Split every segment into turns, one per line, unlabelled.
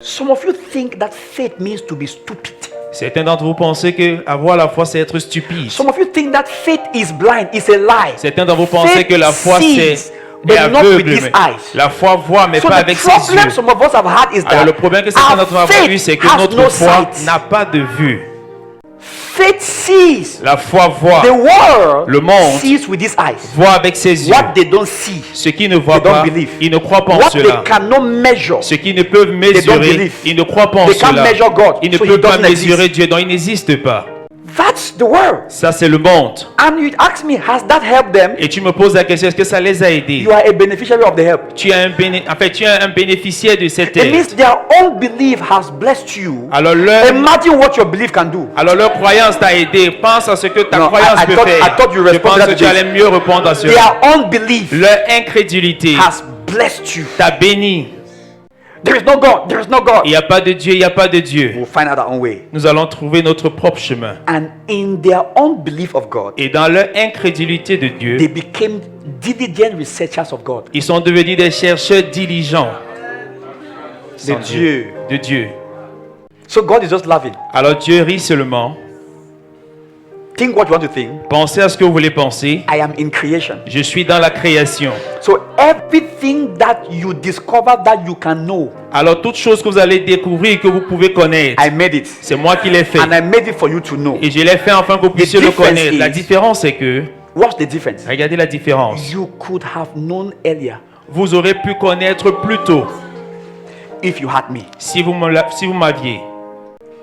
Some of you think that faith means to be stupid.
Certains d'entre vous pensez que avoir la foi c'est être stupide.
Some of you think that faith is blind, is a lie.
Certains d'entre vous pensez que la foi c'est
but not with
aveugle.
these eyes.
La foi voit mais
So
pas
the
avec ses
problem
yeux.
some of us have had is
Alors
that
le problème que certains d'entre nous avons eu, c'est que
has
notre
no
foi
sight.
n'a pas de vue.
Faith sees.
La foi voit,
The world
le monde
sees with these eyes.
voit avec ses yeux.
What they don't see,
Ce qui ne voient
they don't
pas,
believe.
ils ne croient pas en
What they
cela.
cannot measure,
Ce qui ne peuvent
don't
mesurer,
believe.
ils ne croient pas en
They can't
cela.
measure God,
Ils ne
so he
peuvent pas
doesn't exist.
mesurer Dieu, donc il n'existe pas.
that's the world.
Ça c'est le monde.
And you ask me, has that helped them?
Et tu me poses la question, est-ce que ça les a aidés?
You are a beneficiary of the help.
Tu es un bénéficiaire de cette
It means
aide.
their own belief has blessed you.
Alors leur
Imagine what your belief can do.
croyance t'a aidé. Pense à ce que ta
No,
croyance
I
peut
thought-
faire.
I thought you
Je
responded
pense
to
que tu
this.
allais mieux répondre à cela.
Their own belief
Leur incrédulité
has blessed you.
t'a béni.
There is no God. There is no God.
Il n'y a pas de Dieu, il n'y a pas de Dieu.
We'll find out our own way.
Nous allons trouver notre propre chemin.
And in their own belief of God,
Et dans leur incrédulité de Dieu,
they became diligent researchers of God.
ils sont devenus des chercheurs diligents
De
sans
Dieu.
de Dieu.
So God is just laughing.
Alors Dieu rit seulement.
Think what you want to think.
Pensez à ce que vous voulez penser.
I am in creation.
Je suis dans la création.
So everything that you discover that you can know,
Alors toute chose que vous allez découvrir, que vous pouvez connaître,
I made it.
c'est moi qui l'ai fait.
And I made it for you to know.
Et je l'ai fait afin que vous puissiez
The
le
difference
connaître. La
is-
différence c'est que,
What's the difference?
regardez la différence.
You could have known earlier
Vous aurez pu connaître plus tôt
if you had me.
si vous m'aviez.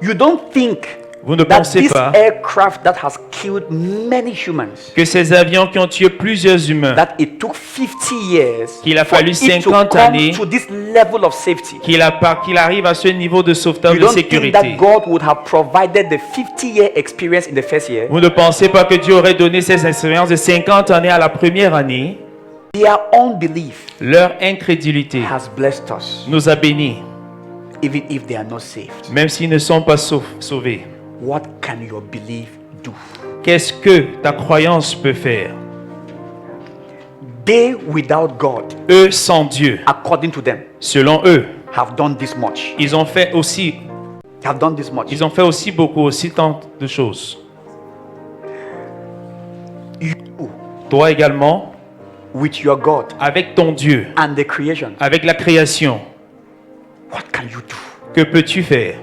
You don't think
Vous ne
that
pensez
this
pas
aircraft that has killed many humans,
que ces avions qui ont tué plusieurs humains,
that it took 50 years
Qu'il a
for
fallu
it to
50
come
années
to this level of safety.
qu'il arrive à ce niveau de sauvetage
You
de
don't think
sécurité.
that God would have provided the 50-year experience in the first year?
Vous ne pensez pas que Dieu aurait donné ces expériences de 50 années à la première année?
Their own belief
Leur incrédulité
has blessed us,
nous a bénis,
even if they are not saved.
même s'ils ne sont pas sauvés.
What can your belief do?
Qu'est-ce que ta croyance peut faire?
They without God,
Eux sans Dieu,
according to them,
selon eux,
have done this much.
ils ont fait aussi
Have
aussi tant de choses.
You,
Toi également,
with your God
avec ton Dieu,
and the creation,
avec la création,
what can you do?
que peux-tu faire?